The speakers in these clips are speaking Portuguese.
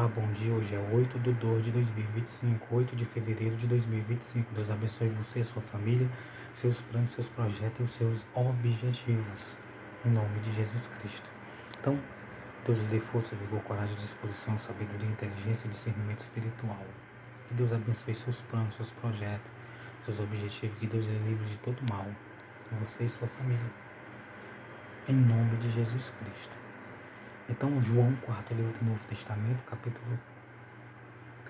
Olá, bom dia. Hoje é 8/2/2025, 8 de fevereiro de 2025. Deus abençoe você, sua família, seus planos, seus projetos e os seus objetivos. Em nome de Jesus Cristo. Então, Deus lhe dê força, vigor, coragem, disposição, sabedoria, inteligência e discernimento espiritual. Que Deus abençoe seus planos, seus projetos, seus objetivos. Que Deus lhe livre de todo mal. Você e sua família. Em nome de Jesus Cristo. Então, João, quarto livro do Novo Testamento, capítulo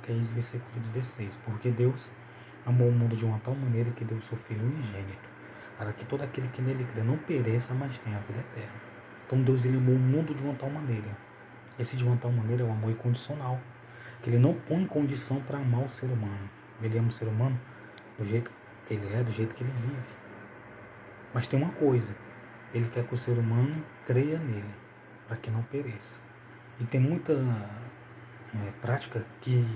3, versículo 16. Porque Deus amou o mundo de uma tal maneira que deu o seu Filho unigênito, para que todo aquele que nele crê não pereça, mas tenha a vida eterna. Então, Deus ele amou o mundo de uma tal maneira. Esse de uma tal maneira é o amor incondicional, que ele não põe condição para amar o ser humano. Ele ama o ser humano do jeito que ele é, do jeito que ele vive. Mas tem uma coisa, ele quer que o ser humano creia nele, para que não pereça. E tem muita prática que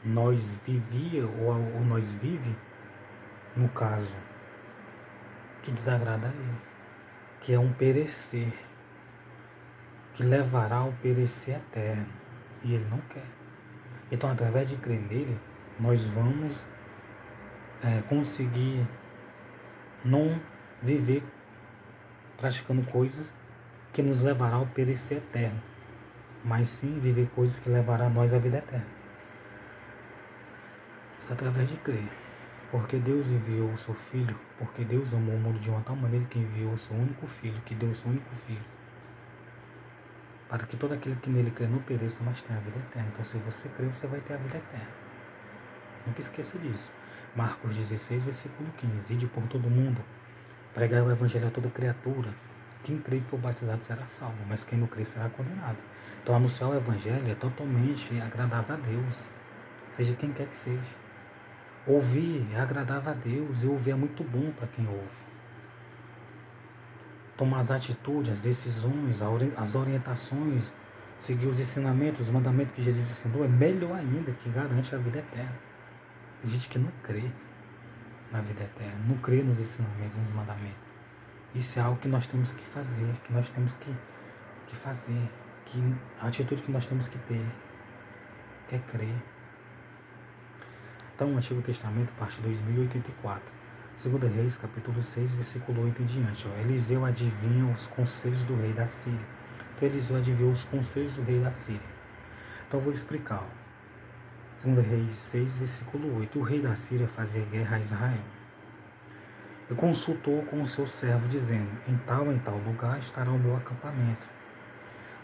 nós vivia ou nós vive, no caso, que desagrada a ele, que é um perecer, que levará ao perecer eterno, e ele não quer. Então, através de crer nele, nós vamos conseguir não viver praticando coisas que nos levará ao perecer eterno, mas sim viver coisas que levará a nós à vida eterna. Isso através de crer. Porque Deus enviou o seu Filho, porque Deus amou o mundo de uma tal maneira que enviou o seu único Filho, que deu o seu único Filho, para que todo aquele que nele crê não pereça, mas tenha a vida eterna. Então, se você crer, você vai ter a vida eterna. Nunca esqueça disso. Marcos 16, versículo 15. Ide por todo mundo, pregai o evangelho a toda criatura. Quem crer e for batizado será salvo, mas quem não crer será condenado. Então, anunciar o evangelho é totalmente agradável a Deus, seja quem quer que seja. Ouvir é agradável a Deus, e ouvir é muito bom para quem ouve. Tomar as atitudes, as decisões, as orientações, seguir os ensinamentos, os mandamentos que Jesus ensinou é melhor ainda, que garante a vida eterna. Tem gente que não crê na vida eterna, não crê nos ensinamentos, nos mandamentos. Isso é algo que nós temos que fazer, que nós temos que fazer, que a atitude que nós temos que ter é crer. Então, o Antigo Testamento, parte 2084. 2 Reis, capítulo 6, versículo 8 em diante. Eliseu adivinha os conselhos do rei da Síria. Então, Eliseu adivinhou os conselhos do rei da Síria. Então, eu vou explicar. 2 Reis 6, versículo 8. O rei da Síria fazia guerra a Israel. E consultou com o seu servo, dizendo: em tal lugar estará o meu acampamento.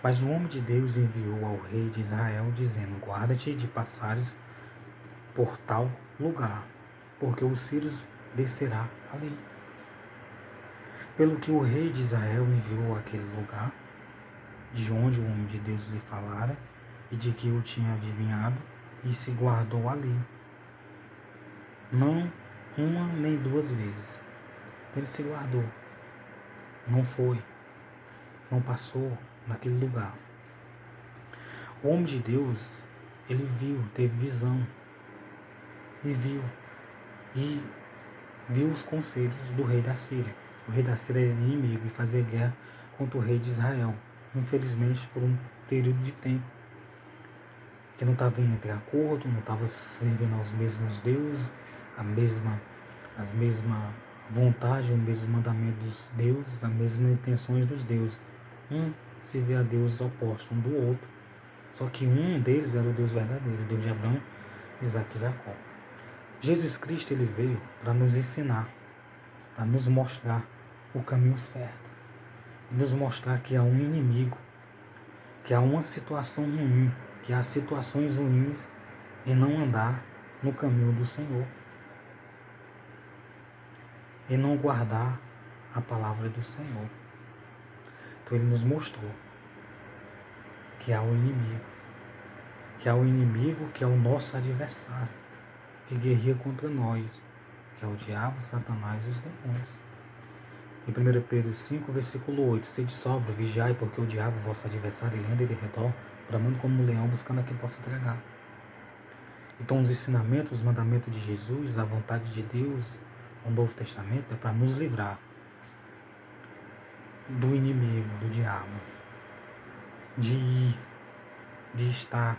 Mas o homem de Deus enviou ao rei de Israel, dizendo: guarda-te de passares por tal lugar, porque os sírios descerá ali. Pelo que o rei de Israel enviou àquele lugar, de onde o homem de Deus lhe falara, e de que o tinha adivinhado, e se guardou ali, não uma nem duas vezes. Ele se guardou, não foi, não passou naquele lugar. O homem de Deus, ele viu, teve visão, e viu os conselhos do rei da Síria. O rei da Síria era inimigo e fazia guerra contra o rei de Israel, infelizmente por um período de tempo, que não estava entre acordo, não estava servindo aos mesmos deuses, as mesmas vontades, os mesmos mandamentos dos deuses, as mesmas intenções dos deuses. Um servia a deuses opostos um do outro, só que um deles era o Deus verdadeiro, o Deus de Abraão, Isaac e Jacó. Jesus Cristo ele veio para nos ensinar, para nos mostrar o caminho certo, e nos mostrar que há um inimigo, que há uma situação ruim, que há situações ruins em não andar no caminho do Senhor, em não guardar a palavra do Senhor. Então ele nos mostrou que há um inimigo, que é o nosso adversário, que guerreia contra nós, que é o diabo, Satanás e os demônios. Em 1 Pedro 5, versículo 8, sede sóbrio, vigiai, porque o diabo, vosso adversário, ele anda de redor, bramando como um leão, buscando a quem possa tragar. Então, os ensinamentos, os mandamentos de Jesus, a vontade de Deus, o Novo Testamento, é para nos livrar do inimigo, do diabo, de estar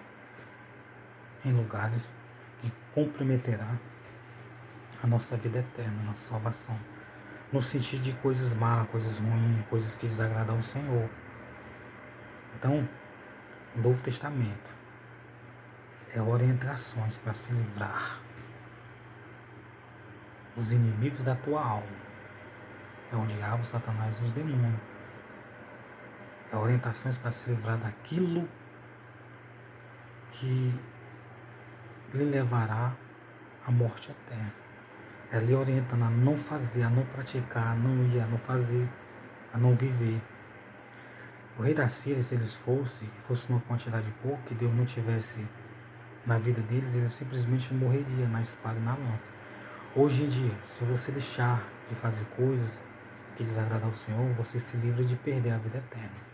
em lugares que comprometerá a nossa vida eterna, a nossa salvação. No sentido de coisas más, coisas ruins, coisas que desagradam ao Senhor. Então, o Novo Testamento é orientações para se livrar dos inimigos da tua alma. É o diabo, Satanás e os demônios. É orientações para se livrar daquilo que lhe levará à morte eterna. É lhe orientando a não fazer, a não praticar, a não ir, a não fazer, a não viver. O rei da Síria, se eles fosse numa quantidade pouca, que Deus não tivesse na vida deles, eles simplesmente morreriam na espada e na lança. Hoje em dia, se você deixar de fazer coisas que desagradam ao Senhor, você se livra de perder a vida eterna.